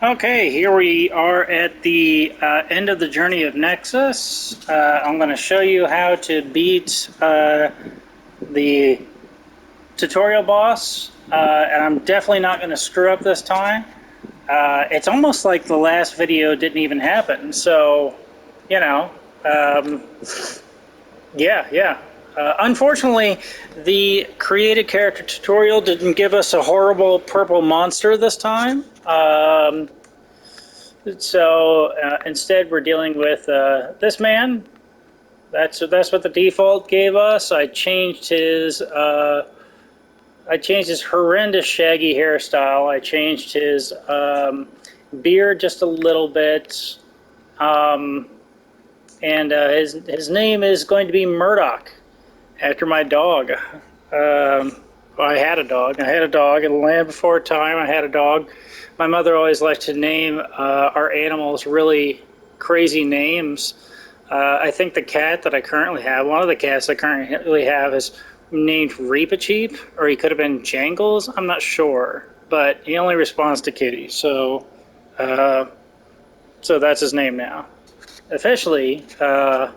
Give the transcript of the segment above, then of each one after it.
Okay, here we are at the end of the journey of Nexus. I'm going to show you how to beat the tutorial boss, and I'm definitely not going to screw up this time. It's almost like the last video didn't even happen, so, you know, yeah. Unfortunately, the created character tutorial didn't give us a horrible purple monster this time. So instead, we're dealing with this man. That's what the default gave us. I changed his horrendous shaggy hairstyle. I changed his beard just a little bit, and his name is going to be Murdoch, after my dog. Well, I had a dog. In the land before time. I had a dog. My mother always liked to name our animals really crazy names. I think the cat that I currently have, one of the cats I currently have, is named Reepicheep, or he could have been Jangles. I'm not sure, but he only responds to Kitty, so that's his name now. Officially, the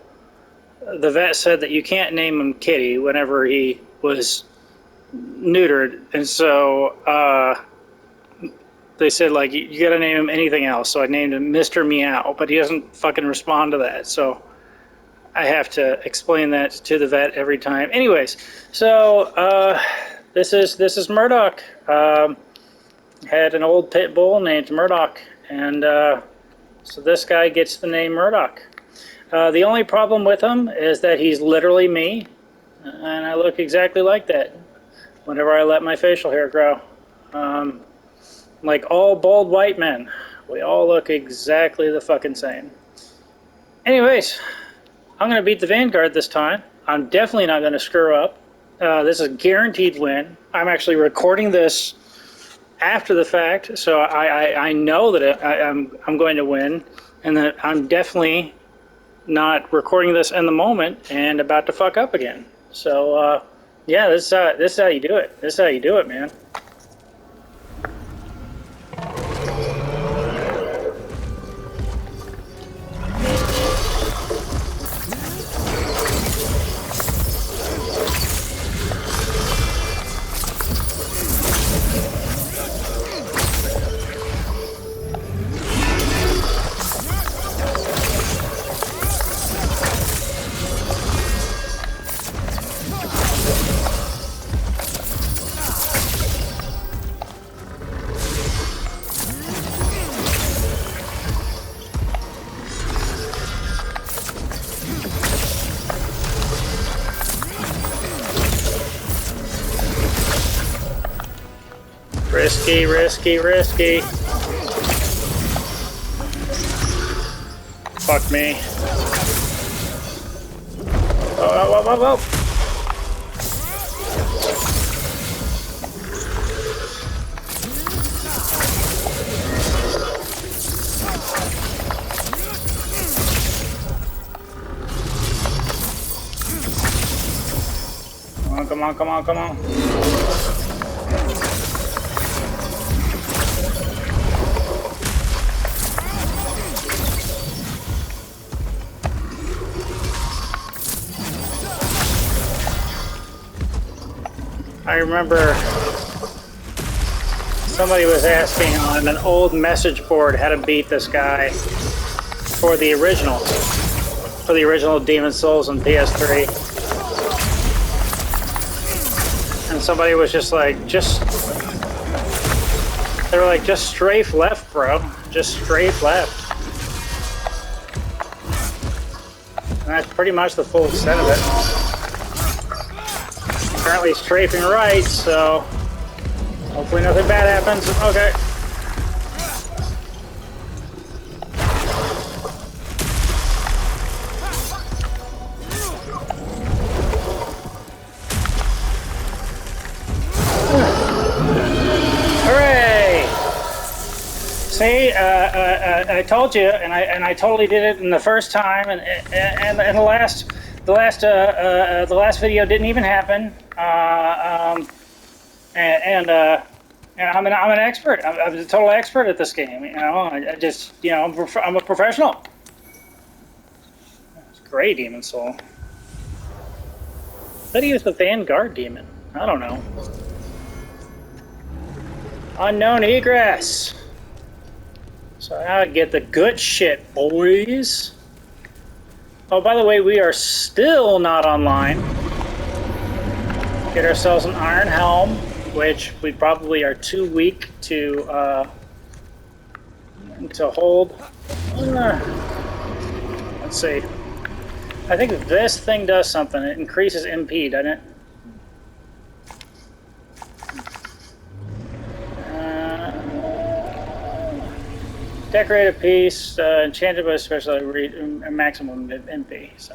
vet said that you can't name him Kitty whenever he was neutered, and so they said, like, you gotta name him anything else. So I named him Mr. Meow, but he doesn't fucking respond to that, so I have to explain that to the vet every time. Anyways, so this is Murdoch. Had an old pit bull named Murdoch, and so this guy gets the name Murdoch. The only problem with him is that he's literally me, and I look exactly like that whenever I let my facial hair grow. Like all bald white men, we all look exactly the fucking same. Anyways, I'm going to beat the Vanguard this time. I'm definitely not going to screw up. This is a guaranteed win. I'm actually recording this after the fact, so I know that I'm going to win, and that I'm definitely not recording this in the moment and about to fuck up again. So yeah, this is how you do it. This is how you do it, man. Risky. Fuck me. Oh. Come on. I remember somebody was asking on an old message board how to beat this guy for the original Demon Souls on PS3. And somebody was just like, they were like, just strafe left, bro. Just strafe left. And that's pretty much the full extent of it. Currently strafing right, so hopefully nothing bad happens. Okay. Hooray! See, I told you, and I totally did it in the first time, and the last video didn't even happen. And I'm an expert. I'm a total expert at this game. You know, I just, you know, I'm a professional. It's great, Demon Soul. I thought he was the Vanguard Demon. I don't know. Unknown egress. So I get the good shit, boys. Oh, by the way, we are still not online. Get ourselves an iron helm, which we probably are too weak to hold. Let's see. I think this thing does something. It increases MP, doesn't it? Decorated piece, enchanted by special maximum MP. So,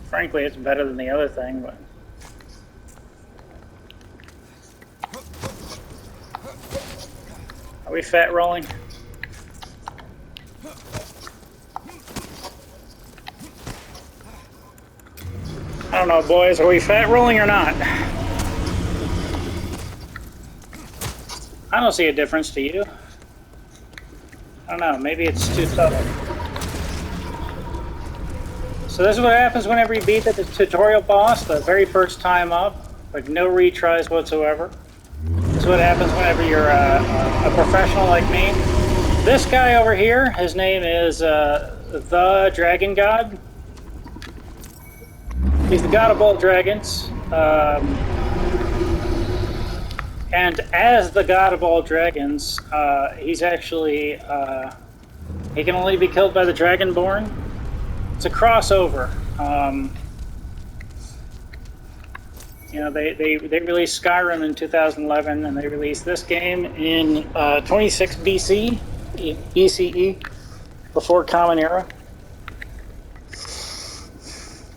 frankly, it's better than the other thing, but. Are we fat rolling? I don't know, boys. Are we fat rolling or not? I don't see a difference to you. I don't know. Maybe it's too subtle. So this is what happens whenever you beat the tutorial boss the very first time up. Like no retries whatsoever. This is what happens whenever you're a professional like me. This guy over here, his name is the Dragon God. He's the god of all dragons. And as the god of all dragons, he's actually, he can only be killed by the Dragonborn. It's a crossover. You know, they released Skyrim in 2011, and they released this game in 26 BCE, before Common Era.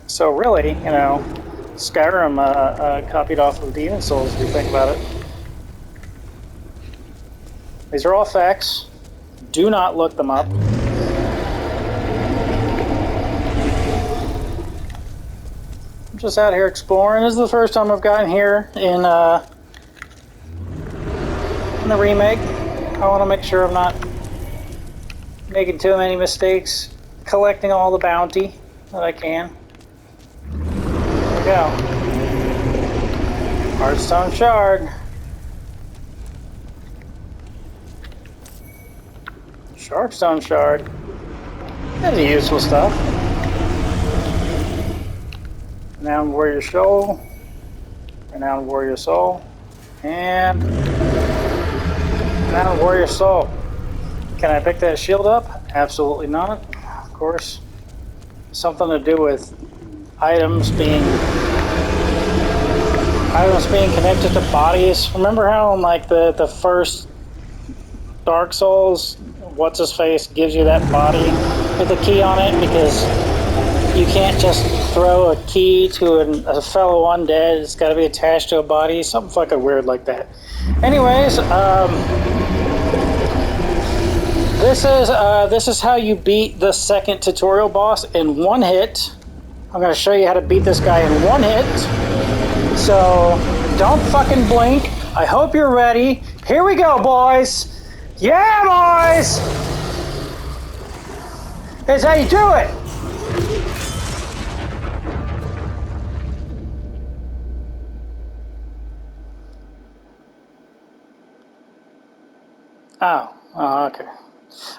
So really, you know, Skyrim copied off of Demon Souls, if you think about it. These are all facts. Do not look them up. I'm just out here exploring. This is the first time I've gotten here in the remake. I want to make sure I'm not making too many mistakes, collecting all the bounty that I can. There we go. Heartstone Shard. Sharpstone Shard. That's useful stuff. Renowned Warrior Soul. Renowned Warrior Soul. And Renowned Warrior Soul. Can I pick that shield up? Absolutely not. Of course, something to do with items being connected to bodies. Remember how in like the first Dark Souls, what's his face gives you that body with a key on it because you can't just throw a key to a fellow undead. It's got to be attached to a body. Something fucking weird like that. Anyways, this is how you beat the second tutorial boss in one hit. I'm going to show you how to beat this guy in one hit. So don't fucking blink. I hope you're ready. Here we go, boys. Yeah, boys! That's how you do it! Oh, okay.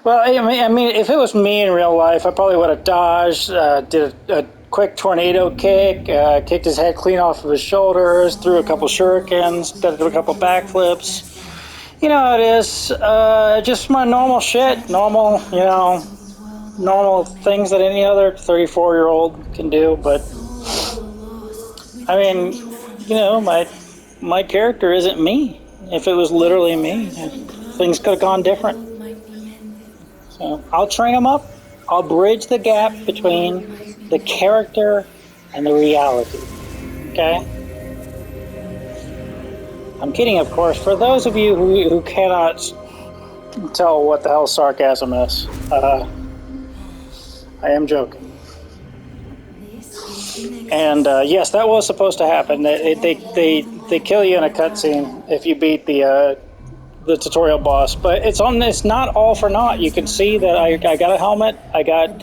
Well, I mean, if it was me in real life, I probably would have dodged, did a quick tornado kick, kicked his head clean off of his shoulders, threw a couple shurikens, did a couple backflips. You know how it is, just my normal shit, normal things that any other 34-year-old can do, but, I mean, you know, my character isn't me. If it was literally me, things could have gone different. So, I'll train him up, I'll bridge the gap between the character and the reality, okay? I'm kidding, of course. For those of you who cannot tell what the hell sarcasm is, I am joking. And yes, that was supposed to happen. They kill you in a cutscene if you beat the tutorial boss, but it's not all for naught. You can see that I got a helmet, I got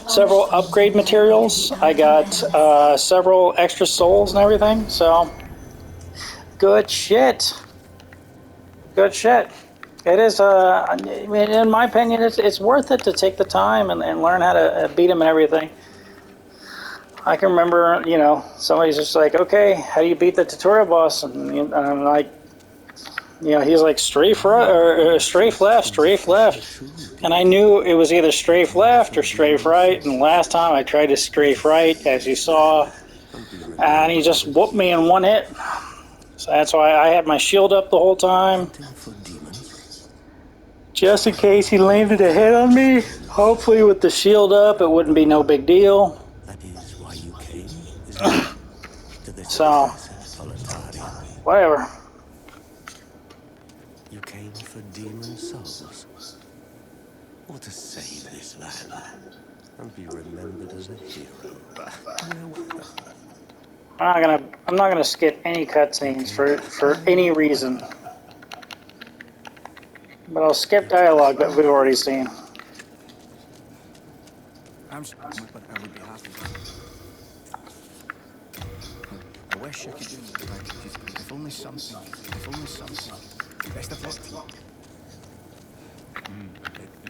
several upgrade materials, I got several extra souls and everything. So good shit. Good shit. It is, I mean, in my opinion, it's worth it to take the time and learn how to beat him and everything. I can remember, you know, somebody's just like, okay, how do you beat the tutorial boss? And I'm like, you know, he's like, strafe right, or strafe left, strafe left. And I knew it was either strafe left or strafe right. And last time I tried to strafe right, as you saw, and he just whooped me in one hit. So that's why I had my shield up the whole time, just in case he landed a hit on me. Hopefully with the shield up, it wouldn't be no big deal. So, whatever. You came for demon souls, or to save this land, and be remembered as a hero. I'm not gonna skip any cutscenes for any reason. But I'll skip dialogue that we've already seen. I'm sorry, but I would be happy. I wish I could do more. If only something. If only something. Best of luck.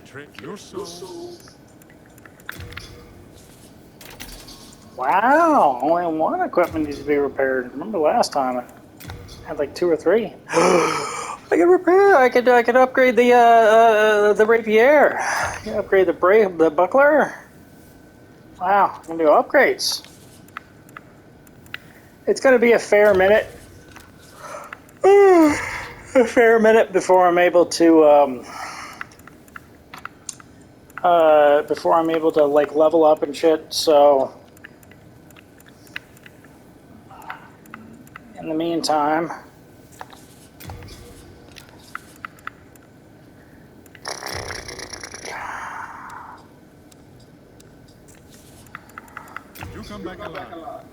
Trick your soul. Wow, only one equipment needs to be repaired. Remember last time I had like 2 or 3. I could repair. I could upgrade the rapier. I could upgrade the buckler. Wow, I'm gonna do upgrades. It's gonna be a fair minute. A fair minute before I'm able to like level up and shit. So in the meantime, You come back alive.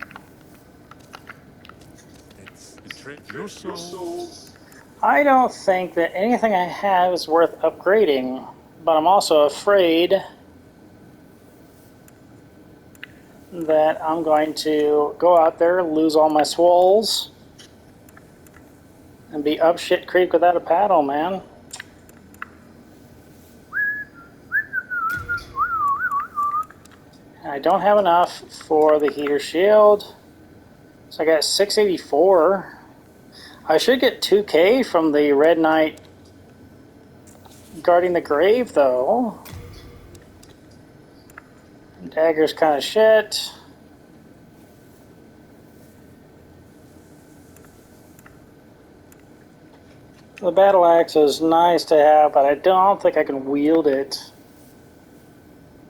It's trick your soul. I don't think that anything I have is worth upgrading, but I'm also afraid that I'm going to go out there, lose all my swolls, and be up shit creek without a paddle, man. And I don't have enough for the heater shield, so I got 684. I should get 2K from the Red Knight guarding the grave, though. Dagger's kind of shit. The battle axe is nice to have, but I don't think I can wield it.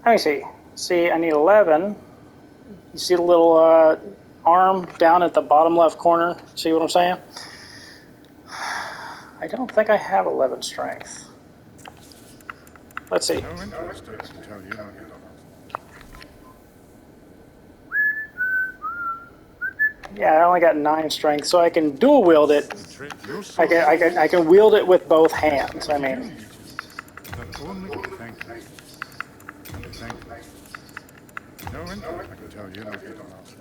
Let me see. See, I need 11. You see the little arm down at the bottom left corner? See what I'm saying? I don't think I have 11 strength. Let's see. No interest, I can tell you. Yeah, I only got 9 strength, so I can dual wield it. Trick your soul. I can wield it with both hands. I mean, But only thank you. And thank you. No interest, I can tell you.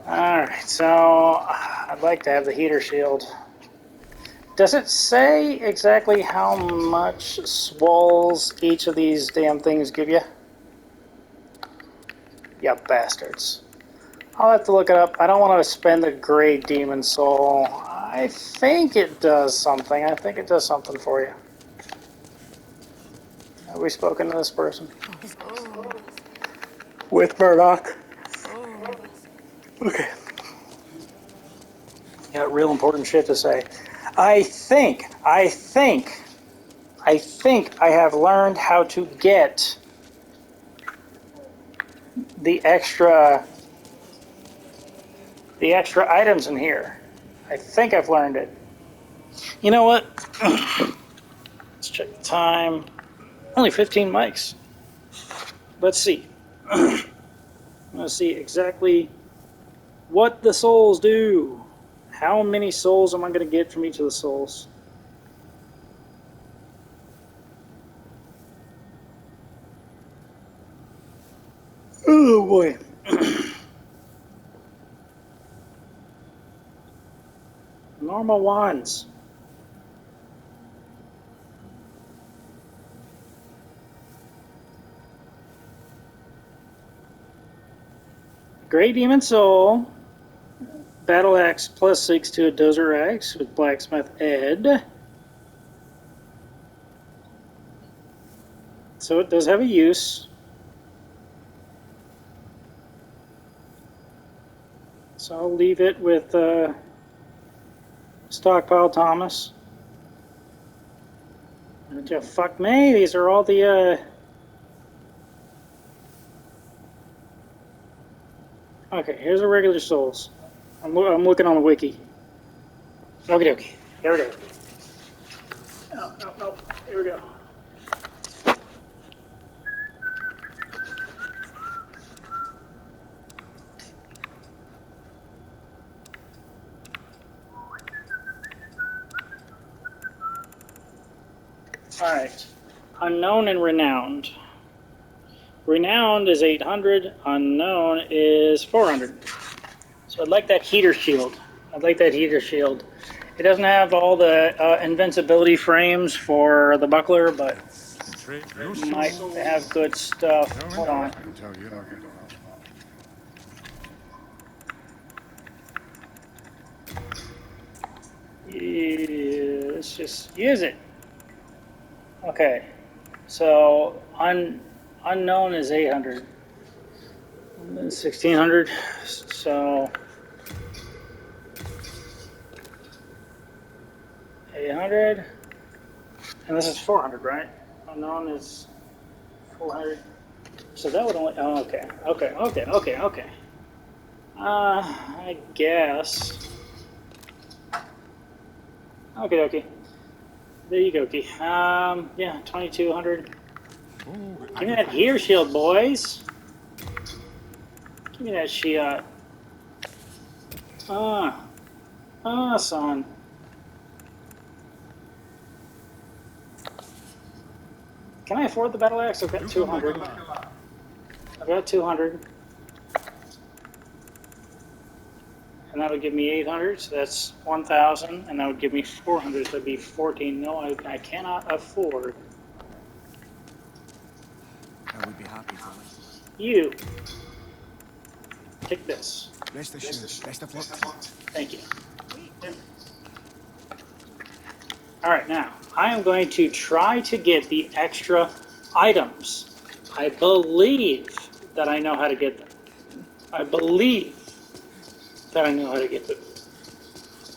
alright, so I'd like to have the heater shield. Does it say exactly how much swolls each of these damn things give you? You bastards. I'll have to look it up. I don't want to spend the Grey Demon Soul. I think it does something. I think it does something for you. Have we spoken to this person? With Murdoch. Okay. Got real important shit to say. I think I have learned how to get the extra items in here. I think I've learned it. You know what? Let's check the time. Only 15 mics. Let's see. I'm going to see exactly what the souls do. How many souls am I going to get from each of the souls? Oh boy. Normal ones. Great Demon Soul. Battle Axe +6 to a Dozer Axe with Blacksmith Ed. So it does have a use. So I'll leave it with Stockpile Thomas. And, fuck me, these are all the... Okay, here's the regular souls. I'm looking on the wiki. Okie dokie. Here we go. Oh. Here we go. Alright. Unknown and Renowned. Renowned is 800. Unknown is 400. So I'd like that heater shield. It doesn't have all the invincibility frames for the buckler, but Betray no it might soul, have good stuff. no Hold on. I can tell you nothing. Yeah, let's just use it. Okay. So unknown is 800. 1600. So 800. And this is 400, right? Unknown is 400. So that would only... Oh, okay. I guess... Okay. There you go, Key. Yeah, 2200. Oh, Give me that heater shield, boys. Give me that shield. Son. Can I afford the battle axe? I've got 200. And that would give me 800, so that's 1,000, and that would give me 400, so that'd be 14. No, I cannot afford. I would be happy to. You. Take this. Rest assured, best of luck to you. Thank you. Alright, now, I am going to try to get the extra items. I believe that I know how to get them.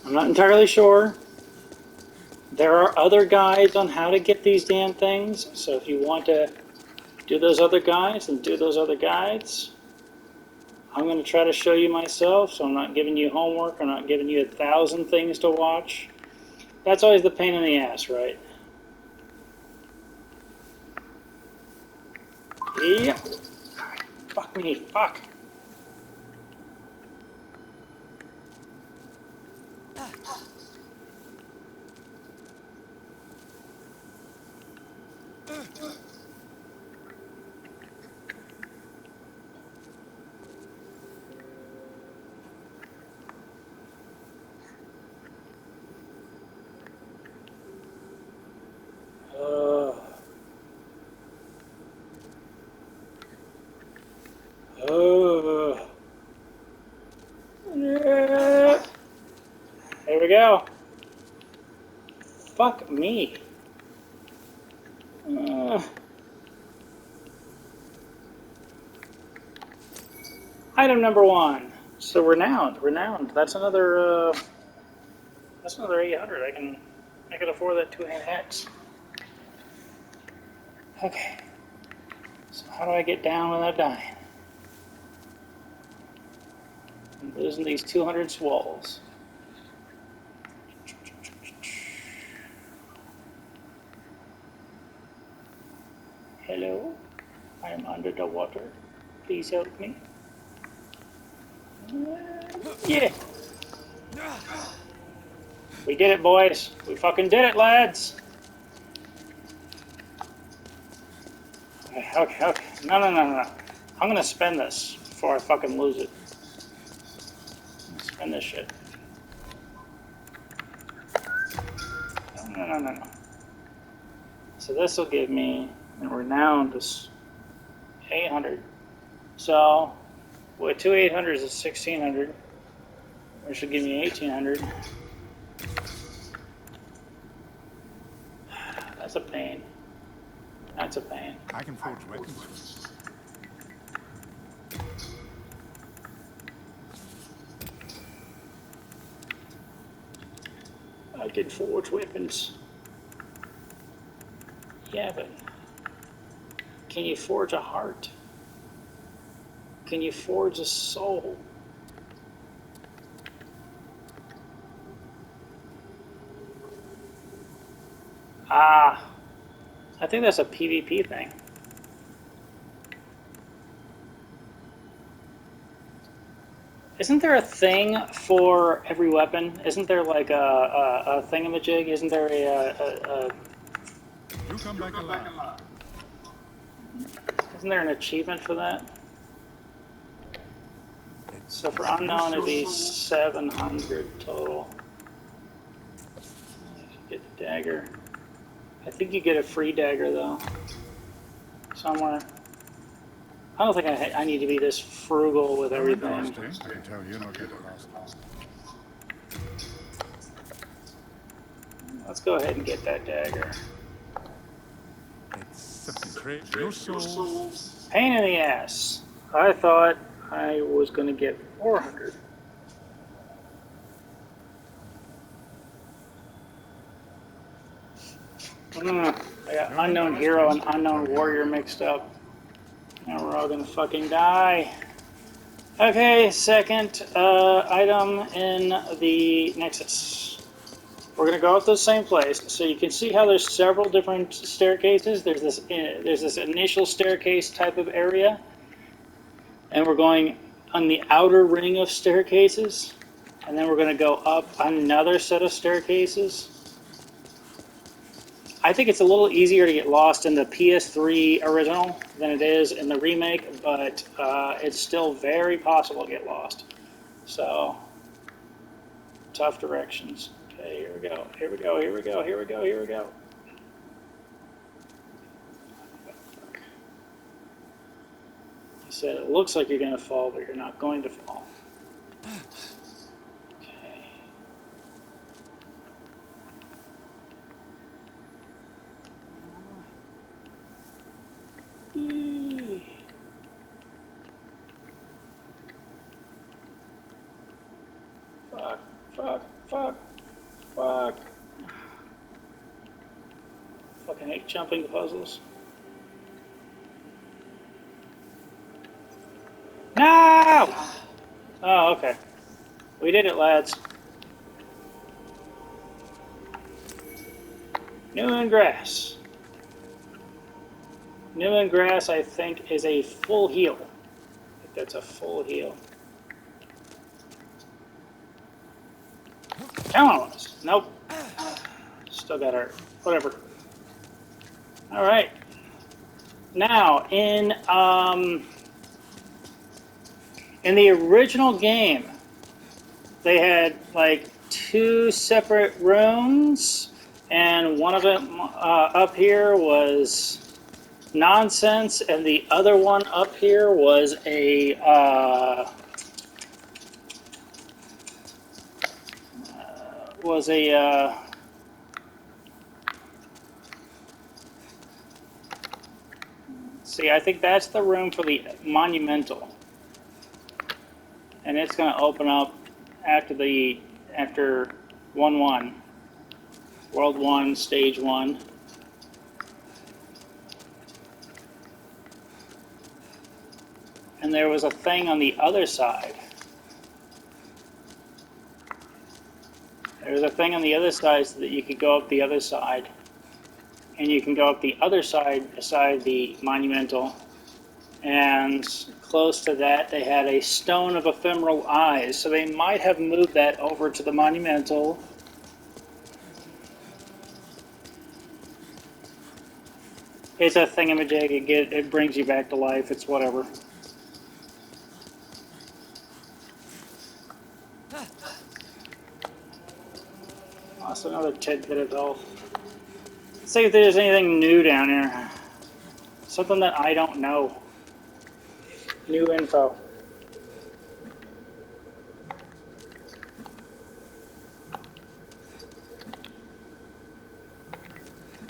I'm not entirely sure. There are other guides on how to get these damn things, so if you want to do those other guides, then do those other guides. I'm going to try to show you myself, so I'm not giving you homework, I'm not giving you 1,000 things to watch. That's always the pain in the ass, right? Yep. Fuck me, fuck. Yeah. There we go. Fuck me. Item number 1. So renowned. That's another 800. I can afford that 2-hand hex. Okay. So how do I get down without dying? I'm losing these 200 swallows. Hello? I am under the water. Please help me. Yeah. We did it, boys. We fucking did it, lads. Okay, okay, okay. No, no, no, no, no. I'm gonna spend this before I fucking lose it. Spend this shit. No, no, no, no. So this will give me a renowned 800. So with two 800s is 1600, which should give me 1800. That's a pain. That's a pain. I can forge weapons. I can forge weapons. Yeah, but can you forge a heart? Can you forge a soul? Ah, I think that's a PvP thing. Isn't there a thing for every weapon? Isn't there like a thingamajig? Isn't there You come back alive. isn't there an achievement for that? So for unknown it'd be 700 total. Get the dagger. I think you get a free dagger though. Somewhere. I don't think I need to be this frugal with everything. I can tell you not get lost. Let's go ahead and get that dagger. It's betray your soul. Pain in the ass. I thought I was going to get 400. I got unknown hero and unknown warrior mixed up. Now we're all going to fucking die. Okay, second item in the Nexus. We're going to go up to the same place. So you can see how there's several different staircases. There's this initial staircase type of area. And we're going on the outer ring of staircases. And then we're going to go up another set of staircases. I think it's a little easier to get lost in the PS3 original than it is in the remake, but it's still very possible to get lost. So, tough directions. Okay, here we go, here we go, here we go, here we go, here we go. He said, it looks like you're going to fall, but you're not going to fall. Fuck, fuck, fuck, fuck. Fucking hate jumping the puzzles. No! Oh, okay. We did it, lads. New grass. New grass, I think, is a full heal. I think that's a full heal. Come on, nope. Still got hurt. Whatever. All right. Now, in the original game, they had like 2 separate rooms, and one of them up here was nonsense, and the other one up here was a see, I think that's the room for the monumental, and it's going to open up after 1-1, World 1, Stage 1. And there was a thing on the other side. There was a thing on the other side so that you could go up the other side. And you can go up the other side beside the monumental and close to that, they had a Stone of Ephemeral Eyes, so they might have moved that over to the Monumental. It's a thingamajig. It brings you back to life. It's whatever. Lost another tidbit of health. Let's see if there's anything new down here. Something that I don't know. New info.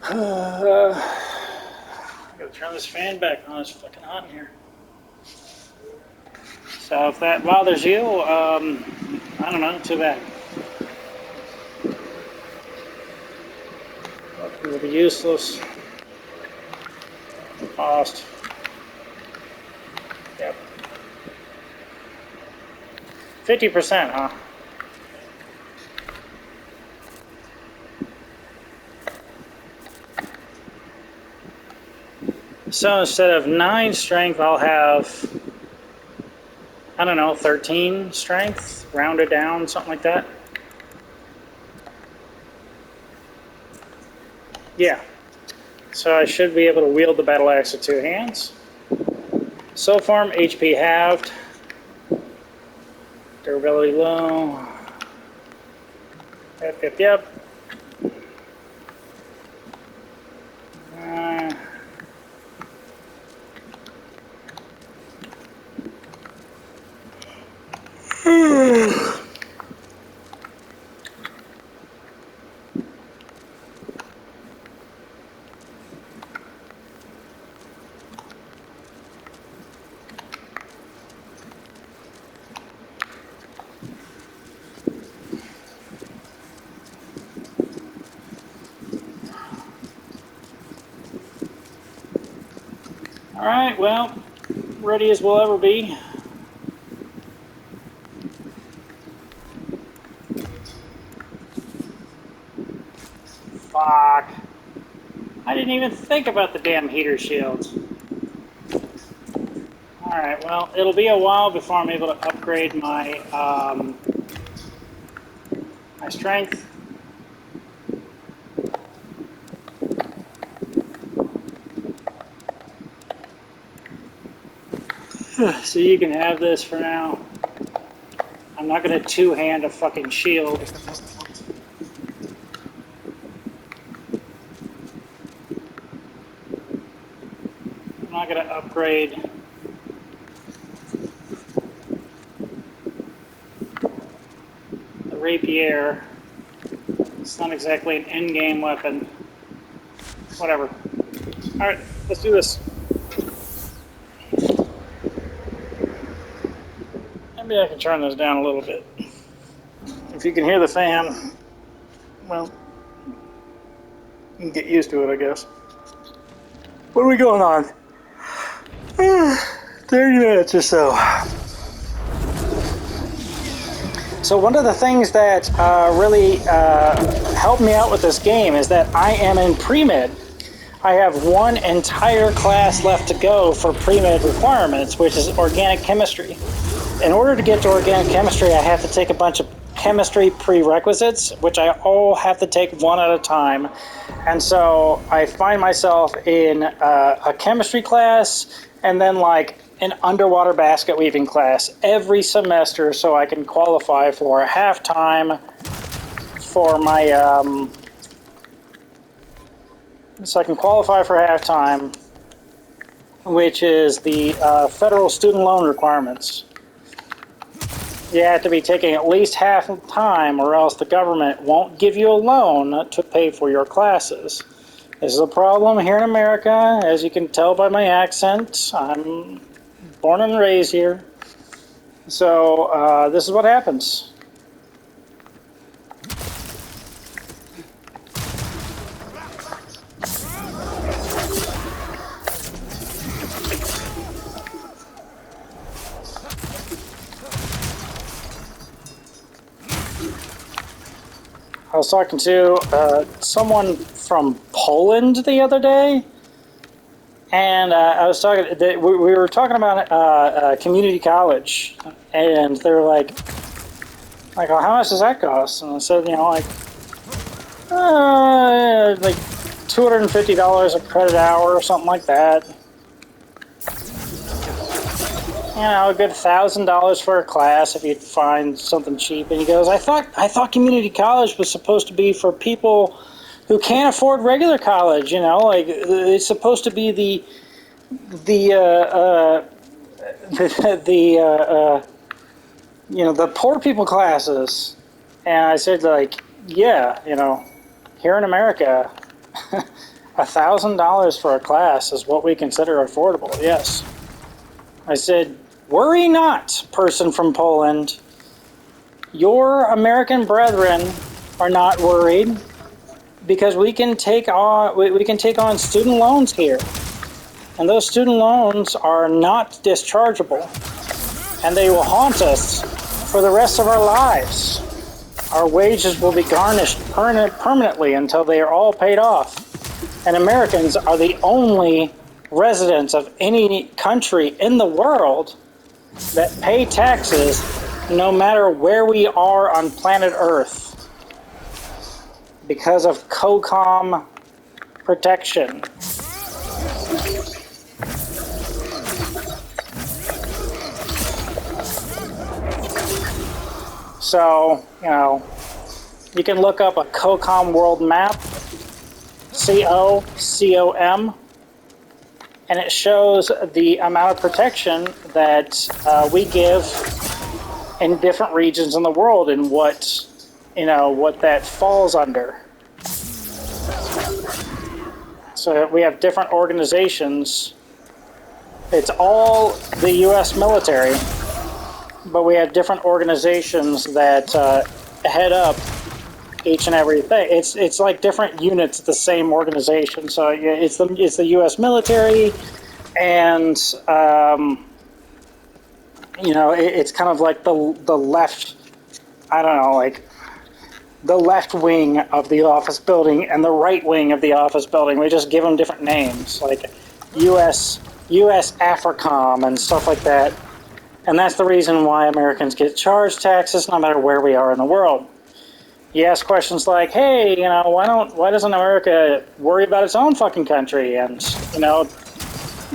I gotta turn this fan back on. It's fucking hot in here. So if that bothers you, I don't know. Too bad. It will be useless. Lost. Yep. 50%, huh? So instead of 9 strength, I'll have, I don't know, 13 strength, rounded down, something like that. Yeah. So I should be able to wield the battle axe with 2 hands. Soul Form, HP halved. Durability low. Yep. Alright, well, ready as we'll ever be. Fuck. I didn't even think about the damn heater shields. Alright, well, it'll be a while before I'm able to upgrade my, my strength. So you can have this for now. I'm not going to two-hand a fucking shield. I'm not going to upgrade the rapier. It's not exactly an in-game weapon. Whatever. Alright, let's do this. Maybe I can turn this down a little bit. If you can hear the fan, well, you can get used to it, I guess. What are we going on? 30 minutes or so. So one of the things that really helped me out with this game is that I am in pre-med. I have one entire class left to go for pre-med requirements, which is organic chemistry. In order to get to organic chemistry, I have to take a bunch of chemistry prerequisites, which I all have to take one at a time. And so I find myself in a chemistry class and then like an underwater basket weaving class every semester so I can qualify for halftime for my, which is the federal student loan requirements. You have to be taking at least half the time or else the government won't give you a loan to pay for your classes. This is a problem here in America, as you can tell by my accent. I'm born and raised here. So this is what happens. I was talking to someone from Poland the other day, And I was talking. We were talking about community college, and they were like, "Oh, how much does that cost?" And I said, like $250 a credit hour or something like that. A good $1,000 for a class if you find something cheap. And he goes, I thought community college was supposed to be for people who can't afford regular college. Like it's supposed to be the the poor people classes. And I said, like, yeah, here in America, $1,000 for a class is what we consider affordable. Yes. I said, worry not, person from Poland. Your American brethren are not worried because we can take on student loans here. And those student loans are not dischargeable. And they will haunt us for the rest of our lives. Our wages will be garnished permanently until they are all paid off. And Americans are the only residents of any country in the world that pay taxes no matter where we are on planet Earth because of COCOM protection. So, you can look up a COCOM world map, COCOM, and it shows the amount of protection that we give in different regions in the world and what that falls under. So we have different organizations. It's all the U.S. military, but we have different organizations that head up each and every thing. It's like different units of the same organization. So it's the U.S. military, and it's kind of like the left. I don't know, like the left wing of the office building and the right wing of the office building. We just give them different names, like U.S. AFRICOM and stuff like that. And that's the reason why Americans get charged taxes no matter where we are in the world. You ask questions like, hey, why doesn't America worry about its own fucking country? And,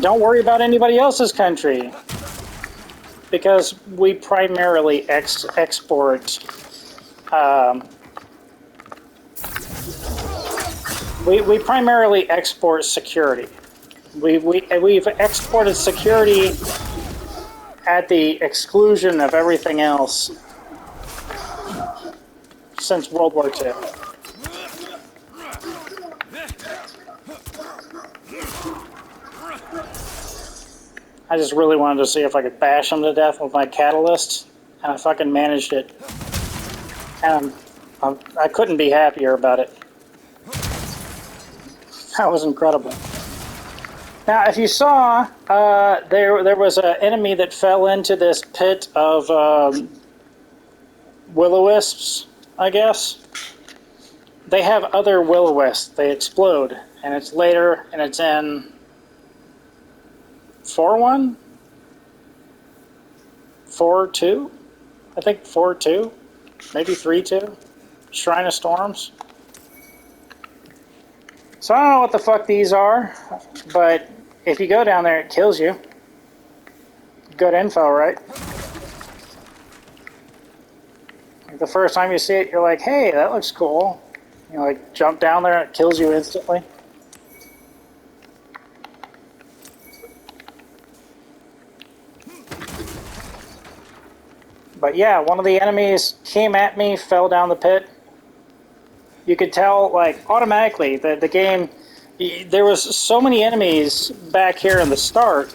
don't worry about anybody else's country. Because we primarily export, we primarily export security. We've exported security at the exclusion of everything else since World War II. I just really wanted to see if I could bash him to death with my catalyst, and I fucking managed it. And I couldn't be happier about it. That was incredible. Now, if you saw, there was an enemy that fell into this pit of will-o-wisps, I guess. They have other will-o-wisps. They explode, and it's later, and it's in 4.1? 4.2? I think 4.2? Maybe 3.2? Shrine of Storms. So I don't know what the fuck these are, but if you go down there, it kills you. Good info, right? Like the first time you see it, you're like, hey, that looks cool. You like jump down there and it kills you instantly. But yeah, one of the enemies came at me, fell down the pit. You could tell, like, automatically that the game, there was so many enemies back here in the start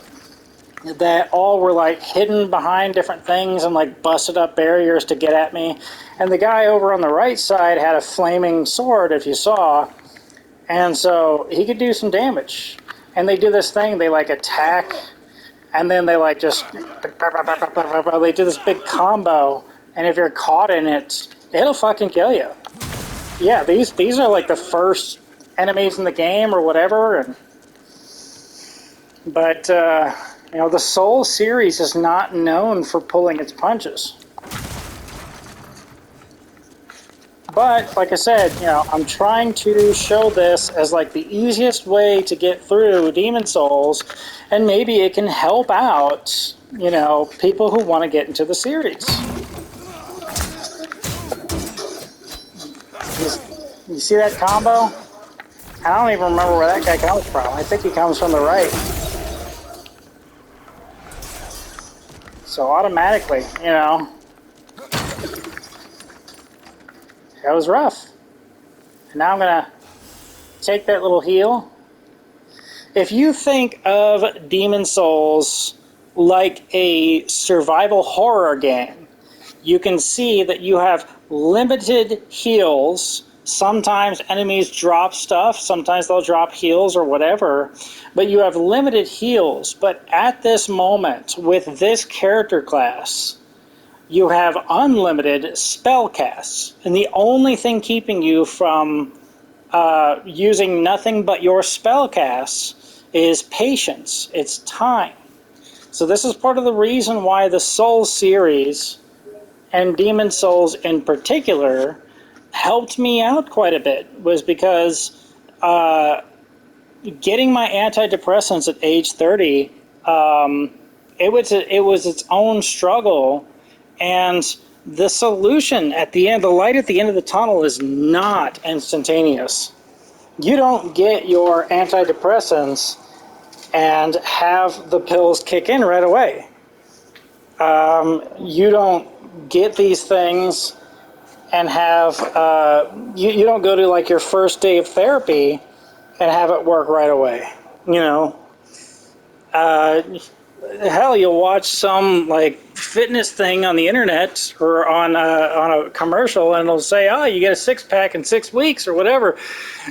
that all were, like, hidden behind different things and, like, busted up barriers to get at me. And the guy over on the right side had a flaming sword, if you saw, and so he could do some damage. And they do this thing, they, like, attack, and then they, like, just, they do this big combo, and if you're caught in it, it'll fucking kill you. Yeah, these are like the first enemies in the game or whatever, and But you know, the Souls series is not known for pulling its punches. But like I said, you know, I'm trying to show this as like the easiest way to get through Demon Souls, and maybe it can help out, you know, people who want to get into the series. You see that combo? I don't even remember where that guy comes from. I think he comes from the right. So automatically, you know, that was rough. And now I'm gonna take that little heal. If you think of Demon Souls like a survival horror game, you can see that you have limited heals. Sometimes enemies drop stuff, sometimes they'll drop heals or whatever, but you have limited heals. But at this moment, with this character class, you have unlimited spell casts. And the only thing keeping you from using nothing but your spell casts is patience. It's time. So this is part of the reason why the Souls series and Demon Souls in particular helped me out quite a bit, was because getting my antidepressants at age 30, it was its own struggle, and the solution at the end, the light at the end of the tunnel, is not instantaneous. You don't get your antidepressants and have the pills kick in right away. You don't get these things and have, you don't go to like your first day of therapy and have it work right away. You know, hell, you'll watch some like fitness thing on the internet or on a commercial, and they'll say, "Oh, you get a six-pack in 6 weeks or whatever."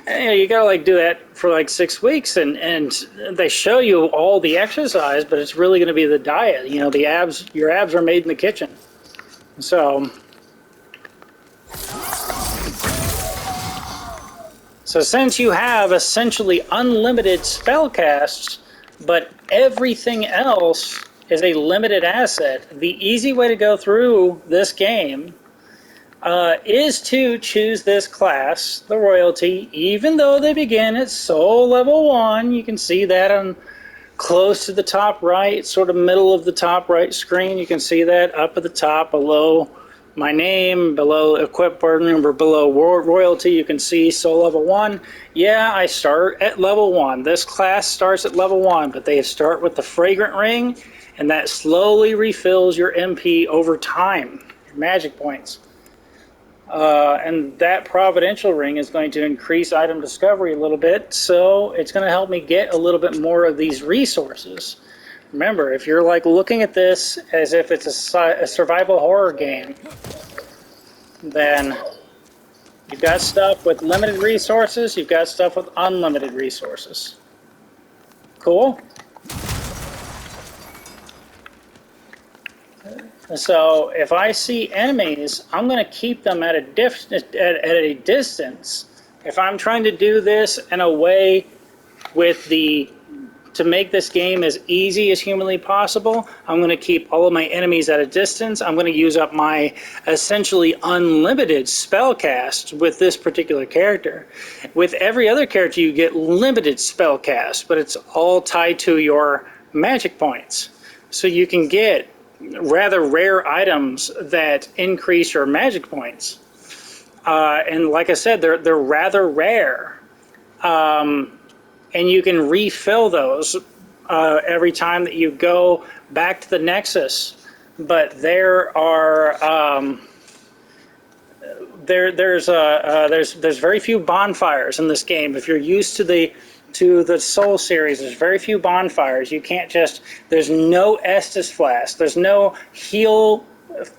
And you gotta like do that for like 6 weeks, and they show you all the exercise, but it's really going to be the diet. You know, the abs, your abs are made in the kitchen. So since you have essentially unlimited spell casts, but everything else is a limited asset, the easy way to go through this game is to choose this class, the royalty, even though they begin at soul level 1. You can see that on close to the top right, sort of middle of the top right screen. You can see that up at the top below my name, below equip board member, below royalty, you can see soul level 1. Yeah, I start at level 1. This class starts at level 1, but they start with the fragrant ring, and that slowly refills your MP over time, your magic points. And that providential ring is going to increase item discovery a little bit, so it's going to help me get a little bit more of these resources. Remember, if you're like looking at this as if it's a survival horror game, then you've got stuff with limited resources, you've got stuff with unlimited resources. Cool? So if I see enemies, I'm going to keep them at a distance. If I'm trying to do this in a way to make this game as easy as humanly possible, I'm going to keep all of my enemies at a distance. I'm going to use up my essentially unlimited spell cast with this particular character. With every other character, you get limited spell cast, but it's all tied to your magic points. So you can get rather rare items that increase your magic points. And like I said, they're rather rare. And you can refill those every time that you go back to the Nexus. But there are there's very few bonfires in this game. If you're used to the Soul series, there's very few bonfires. You can't just, there's no Estus Flask. There's no heal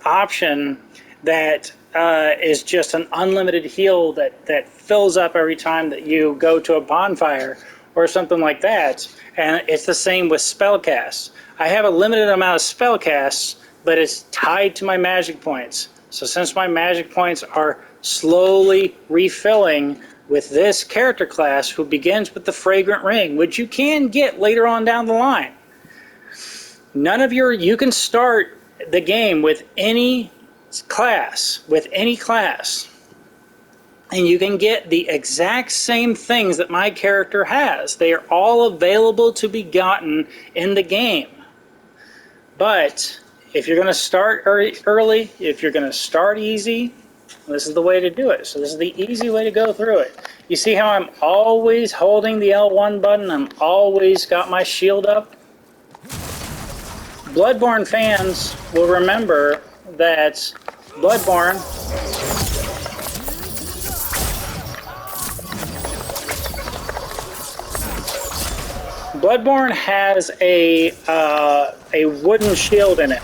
option that is just an unlimited heal that fills up every time that you go to a bonfire or something like that. And it's the same with spellcasts. I have a limited amount of spellcasts, but it's tied to my magic points. So since my magic points are slowly refilling, with this character class who begins with the Fragrant Ring, which you can get later on down the line. You can start the game with any class, and you can get the exact same things that my character has. They are all available to be gotten in the game. But if you're going to start early, if you're going to start easy, this is the way to do it. So this is the easy way to go through it. You see how I'm always holding the L1 button? I'm always got my shield up. Bloodborne fans will remember that Bloodborne has a wooden shield in it,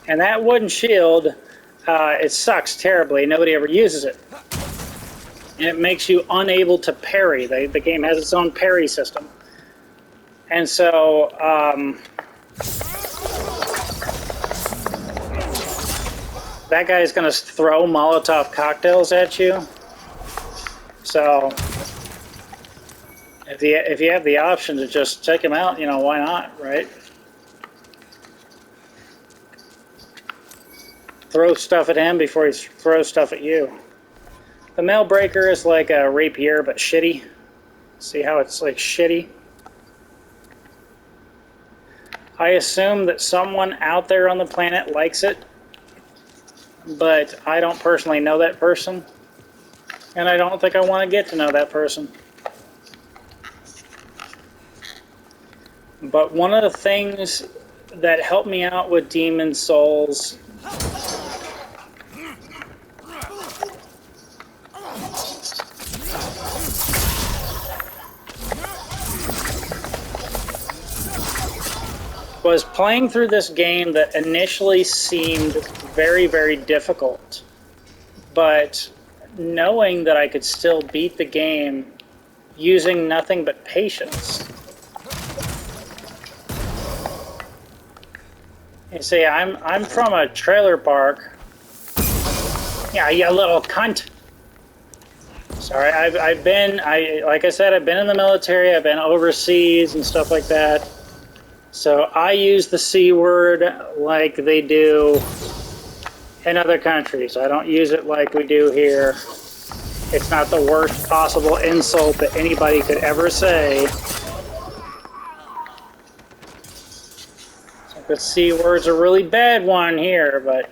and that wooden shield, it sucks terribly. Nobody ever uses it, and it makes you unable to parry. The game has its own parry system, and so that guy is going to throw Molotov cocktails at you. So if you have the option to just take him out, why not, right? Throw stuff at him before he throws stuff at you. The Mailbreaker is like a rapier, but shitty. See how it's like shitty? I assume that someone out there on the planet likes it, but I don't personally know that person, and I don't think I want to get to know that person. But one of the things that helped me out with Demon Souls was playing through this game that initially seemed very, very difficult, but knowing that I could still beat the game using nothing but patience. You see, I'm from a trailer park. Yeah, you little cunt. Sorry, like I said, I've been in the military, I've been overseas and stuff like that. So I use the C word like they do in other countries. I don't use it like we do here. It's not the worst possible insult that anybody could ever say. The C word's a really bad one here, but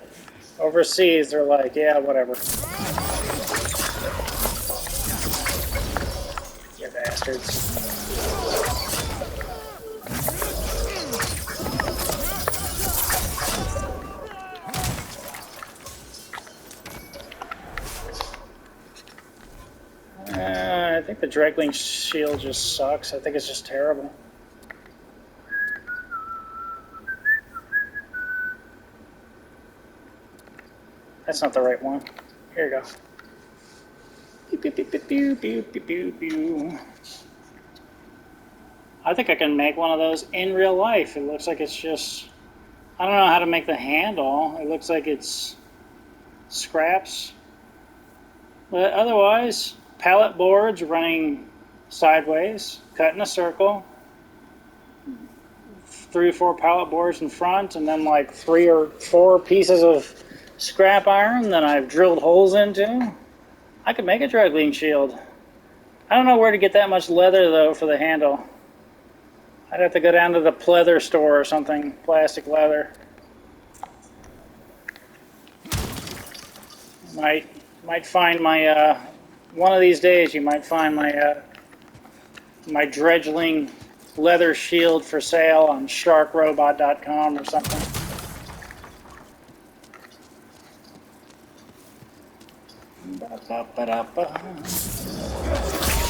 overseas they're like, yeah, whatever. You bastards. I think the Drakeling shield just sucks. I think it's just terrible. That's not the right one. Here you go. Pew, pew, pew, pew, pew, pew, pew, pew. I think I can make one of those in real life. It looks like it's just... I don't know how to make the handle. It looks like it's scraps. But otherwise, pallet boards running sideways, cut in a circle, 3 or 4 pallet boards in front, and then like 3 or 4 pieces of scrap iron that I've drilled holes into. I could make a Drakeling shield. I don't know where to get that much leather though for the handle. I'd have to go down to the pleather store or something, plastic leather. Might find my one of these days you might find my my Dredgeling leather shield for sale on sharkrobot.com or something.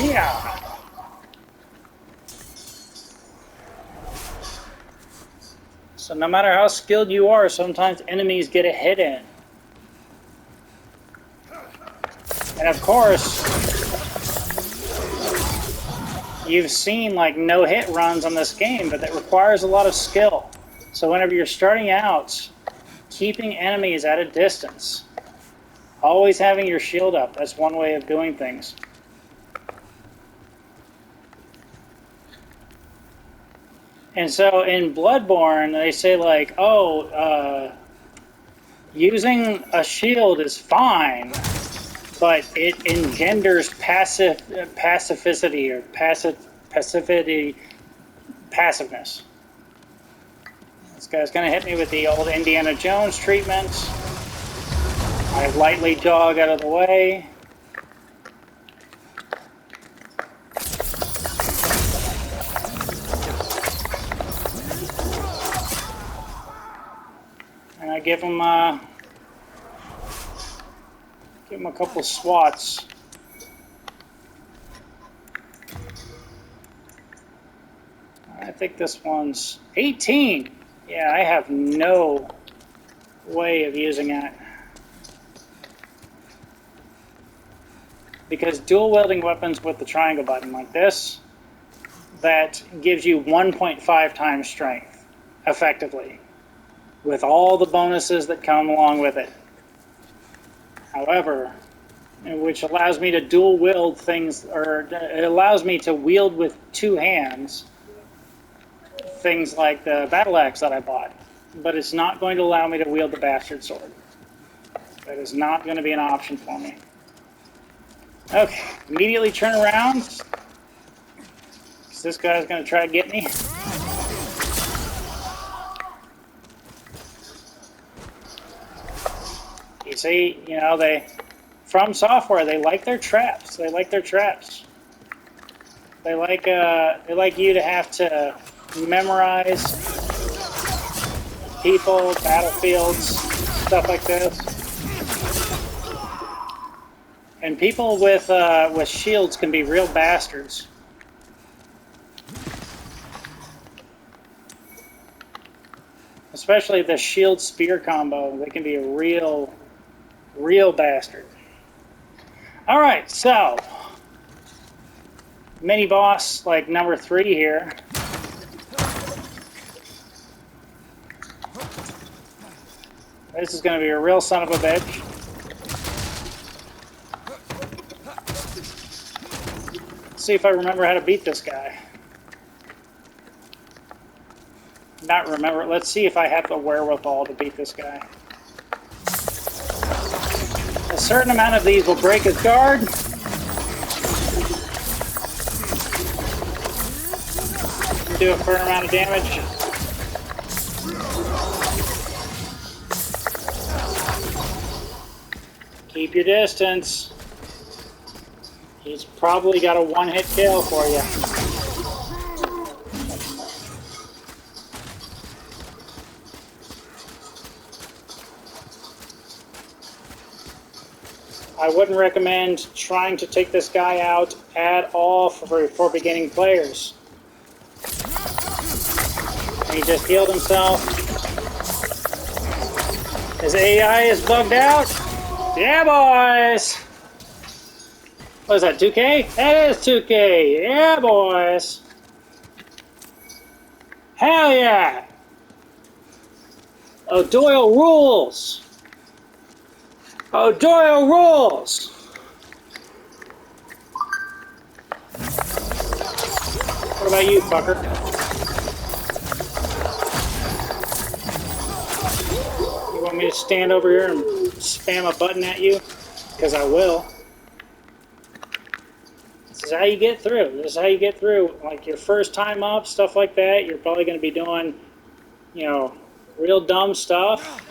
Yeah. So no matter how skilled you are, sometimes enemies get a hit in. And of course, you've seen like no hit runs on this game, but that requires a lot of skill. So whenever you're starting out, keeping enemies at a distance, always having your shield up, that's one way of doing things. And so in Bloodborne, they say like, oh, using a shield is fine, but it engenders passiveness. This guy's gonna hit me with the old Indiana Jones treatment. I lightly jog out of the way. And I give him a couple swats. I think this one's 18. Yeah, I have no way of using that. Because dual wielding weapons with the triangle button like this, that gives you 1.5 times strength, effectively, with all the bonuses that come along with it. However, which allows me to dual wield things, or it allows me to wield with two hands things like the battle axe that I bought, but it's not going to allow me to wield the bastard sword. That is not going to be an option for me. Okay, immediately turn around, because this guy's going to try to get me. You see, you know, From Software, they like their traps. They like their traps. They like you to have to memorize people, battlefields, stuff like this. And people with shields can be real bastards. Especially the shield spear combo, they can be a real bastard. All right, so mini boss like number 3 here. This is going to be a real son of a bitch. Let's see if I remember how to beat this guy. Not remember. Let's see if I have the wherewithal to beat this guy. A certain amount of these will break his guard. Do a fair amount of damage. Keep your distance. He's probably got a one-hit kill for you. I wouldn't recommend trying to take this guy out at all for beginning players. He just healed himself. His AI is bugged out. Yeah, boys! What is that, 2K? That is 2K! Yeah, boys! Hell yeah! Oh, Doyle rules! Oh, Doyle rules! What about you, fucker? You want me to stand over here and spam a button at you? Because I will. This is how you get through. This is how you get through. Like your first time up, stuff like that, you're probably going to be doing, you know, real dumb stuff.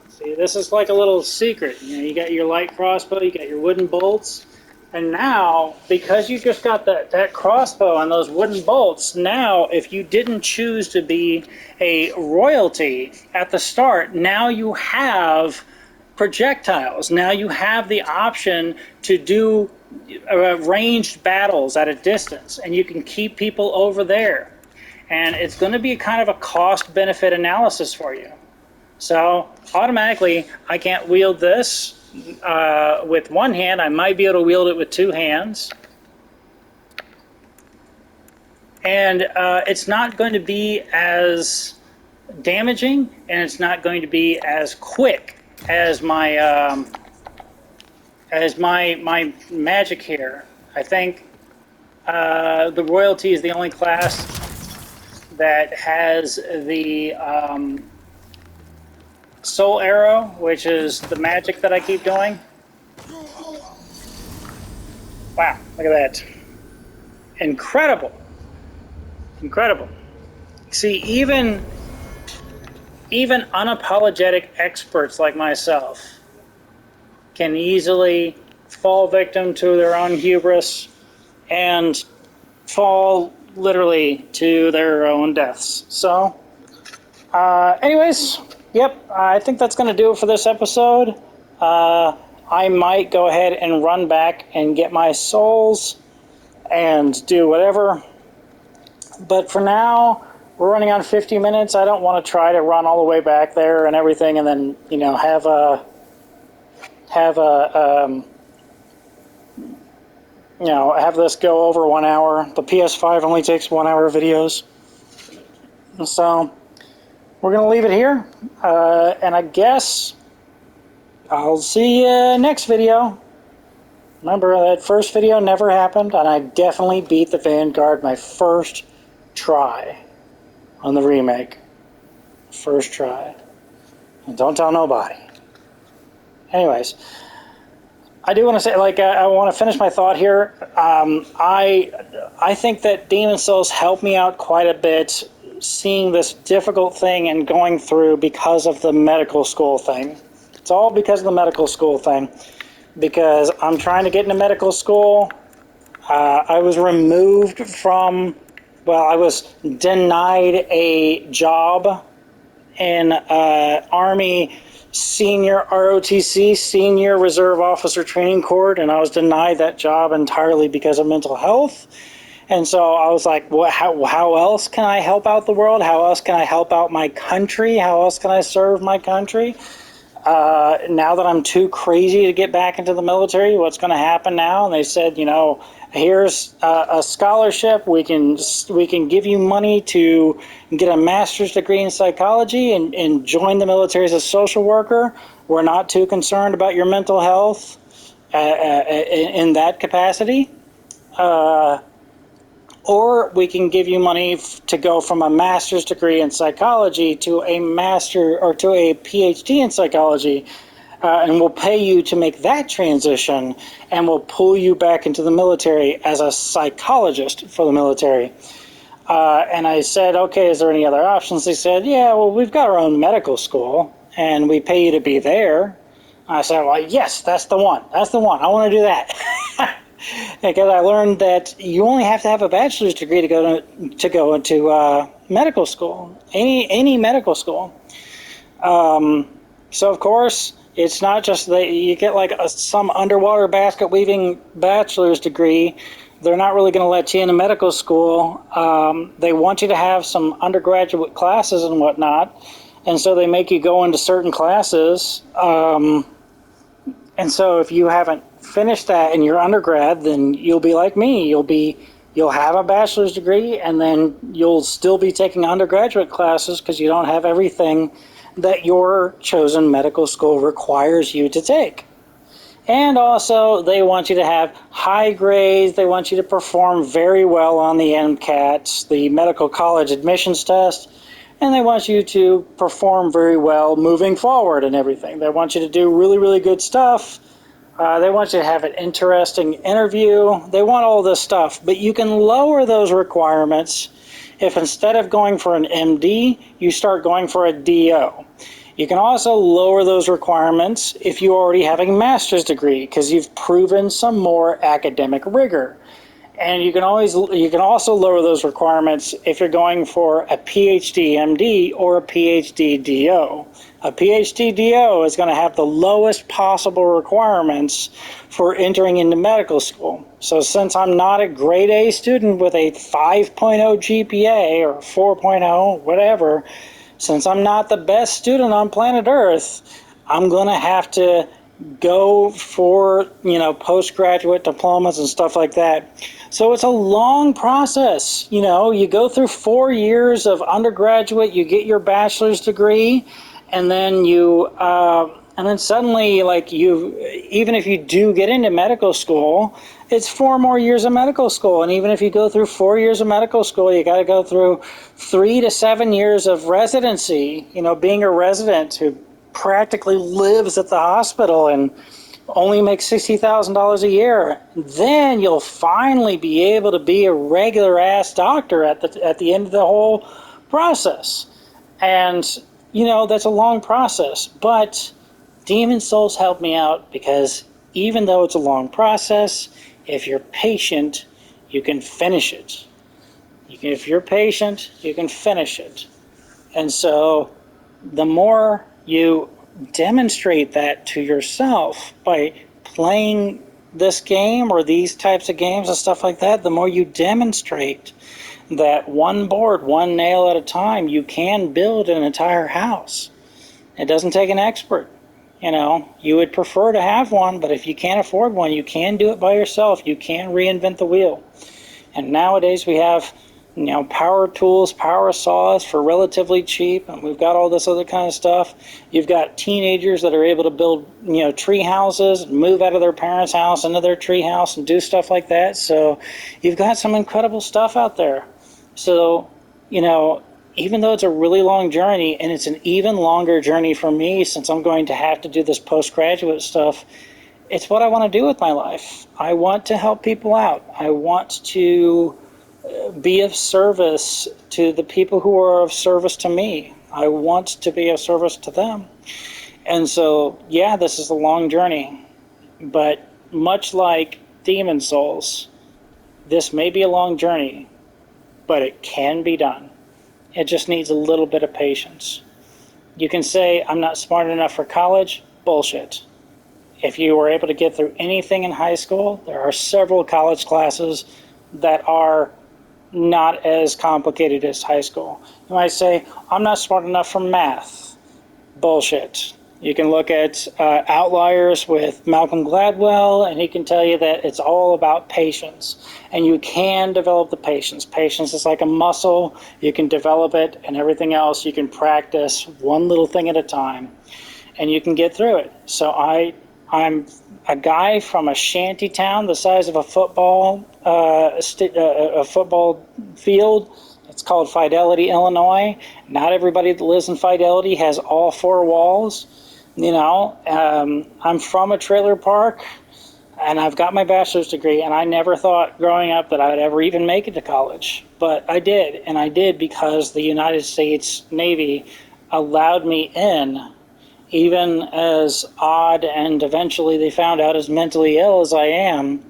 See, this is like a little secret. You know, you got your light crossbow, you got your wooden bolts, and now, because you just got that crossbow and those wooden bolts, now, if you didn't choose to be a royalty at the start, now you have projectiles. Now you have the option to do ranged battles at a distance, and you can keep people over there. And it's going to be kind of a cost-benefit analysis for you. So automatically, I can't wield this with one hand. I might be able to wield it with two hands. And it's not going to be as damaging, and it's not going to be as quick as my magic here. I think The royalty is the only class that has the soul arrow, which is the magic that I keep doing. Wow, look at that. Incredible. Incredible. See, even unapologetic experts like myself can easily fall victim to their own hubris and fall literally to their own deaths. So, anyways, yep, I think that's going to do it for this episode. I might go ahead and run back and get my souls and do whatever. But for now, we're running on 50 minutes. I don't want to try to run all the way back there and everything and then, you know, have this go over 1 hour. The PS5 only takes 1 hour videos. So we're going to leave it here. And I guess I'll see you next video. Remember, that first video never happened, and I definitely beat the Vanguard my first try on the remake. First try. And don't tell nobody. Anyways, I do want to say, I want to finish my thought here. I think that Demon Souls helped me out quite a bit, seeing this difficult thing and going through because of the medical school thing. It's all because of the medical school thing. Because I'm trying to get into medical school. I was removed from, I was denied a job in Army Senior ROTC, Senior Reserve Officer Training Corps, and I was denied that job entirely because of mental health. And so I was like, well, how else can I help out the world? How else can I help out my country? How else can I serve my country? Now that I'm too crazy to get back into the military, what's going to happen now? And they said, here's a scholarship. We can give you money to get a master's degree in psychology and join the military as a social worker. We're not too concerned about your mental health in that capacity. Or we can give you money to go from a master's degree in psychology to a master or to a PhD in psychology, and we'll pay you to make that transition, and we'll pull you back into the military as a psychologist for the military. And I said, okay, is there any other options? They said, yeah, well, we've got our own medical school, and we pay you to be there. I said, well, yes, that's the one. That's the one. I want to do that. Because I learned that you only have to have a bachelor's degree to go into medical school, any medical school. So of course, it's not just that you get some underwater basket weaving bachelor's degree. They're not really going to let you into medical school. They want you to have some undergraduate classes and whatnot, and so they make you go into certain classes. And so if you haven't finished that in your undergrad, then you'll be like me. You'll have a bachelor's degree, and then you'll still be taking undergraduate classes because you don't have everything that your chosen medical school requires you to take. And also, they want you to have high grades. They want you to perform very well on the MCATs, the medical college admissions test. And they want you to perform very well moving forward and everything. They want you to do really, really good stuff. They want you to have an interesting interview. They want all this stuff. But you can lower those requirements if instead of going for an MD, you start going for a DO. You can also lower those requirements if you already have a master's degree because you've proven some more academic rigor. And you can also lower those requirements if you're going for a PhD MD or a PhD DO. A PhD DO is going to have the lowest possible requirements for entering into medical school. So since I'm not a grade A student with a 5.0 GPA or 4.0, whatever, since I'm not the best student on planet Earth, I'm going to have to go for, postgraduate diplomas and stuff like that. So it's a long process. You go through 4 years of undergraduate, you get your bachelor's degree, and then you And then suddenly, like, even if you do get into medical school, it's 4 more years of medical school. And even if you go through 4 years of medical school, you got to go through 3 to 7 years of residency, being a resident who practically lives at the hospital and only makes $60,000 a year. Then you'll finally be able to be a regular ass doctor at the end of the whole process. And, that's a long process. But Demon Souls helped me out because even though it's a long process, if you're patient, you can finish it. If you're patient, you can finish it. And so the more you demonstrate that to yourself by playing this game or these types of games and stuff like that, the more you demonstrate that one board, one nail at a time, you can build an entire house. It doesn't take an expert. You would prefer to have one, but if you can't afford one, you can do it by yourself. You can reinvent the wheel. And nowadays we have, power tools, power saws for relatively cheap, and we've got all this other kind of stuff. You've got teenagers that are able to build, tree houses and move out of their parents' house into their tree house and do stuff like that. So you've got some incredible stuff out there. So, even though it's a really long journey, and it's an even longer journey for me since I'm going to have to do this postgraduate stuff, it's what I want to do with my life. I want to help people out. I want to be of service to the people who are of service to me. I want to be of service to them. And so, yeah, this is a long journey. But much like Demon Souls, this may be a long journey, but it can be done. It just needs a little bit of patience. You can say, I'm not smart enough for college. Bullshit. If you were able to get through anything in high school, there are several college classes that are not as complicated as high school. You might say, I'm not smart enough for math. Bullshit. You can look at Outliers with Malcolm Gladwell, and he can tell you that it's all about patience. And you can develop the patience. Patience is like a muscle. You can develop it, and everything else you can practice one little thing at a time, and you can get through it. So I'm a guy from a shanty town the size of a football field. It's called Fidelity, Illinois. Not everybody that lives in Fidelity has all 4 walls. I'm from a trailer park, and I've got my bachelor's degree, and I never thought growing up that I would ever even make it to college. But I did, and I did because the United States Navy allowed me in, even as odd and eventually they found out as mentally ill as I am.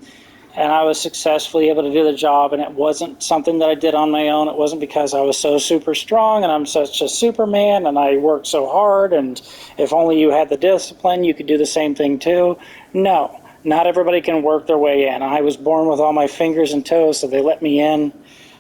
And I was successfully able to do the job, and it wasn't something that I did on my own. It wasn't because I was so super strong and I'm such a Superman and I worked so hard and if only you had the discipline, you could do the same thing too. No, not everybody can work their way in. I was born with all my fingers and toes, so they let me in,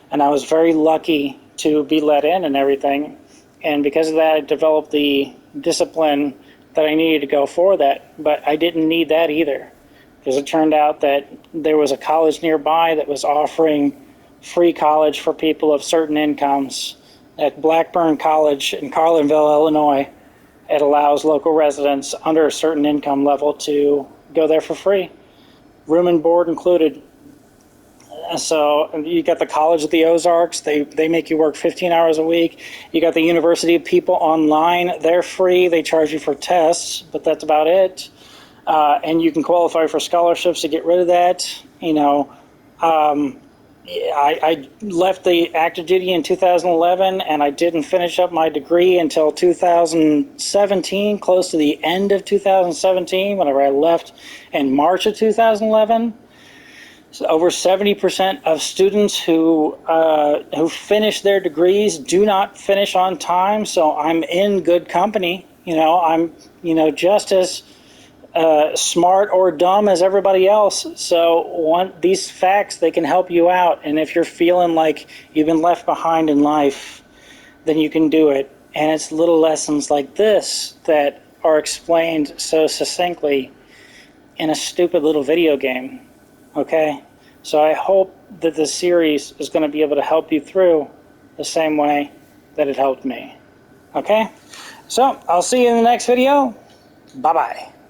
and I was very lucky to be let in and everything. And because of that, I developed the discipline that I needed to go for that. But I didn't need that either, because it turned out that there was a college nearby that was offering free college for people of certain incomes. At Blackburn College in Carlinville, Illinois, it allows local residents under a certain income level to go there for free, room and board included. So you got the College of the Ozarks. They make you work 15 hours a week. You got the University of People online. They're free. They charge you for tests, but that's about it. And you can qualify for scholarships to get rid of that. I left the active duty in 2011, and I didn't finish up my degree until 2017, close to the end of 2017, whenever I left in March of 2011. So over 70% of students who finish their degrees do not finish on time, so I'm in good company. I'm just as smart or dumb as everybody else. So these facts, they can help you out. And if you're feeling like you've been left behind in life, then you can do it. And it's little lessons like this that are explained so succinctly in a stupid little video game. Okay? So I hope that this series is going to be able to help you through the same way that it helped me. Okay? So I'll see you in the next video. Bye bye.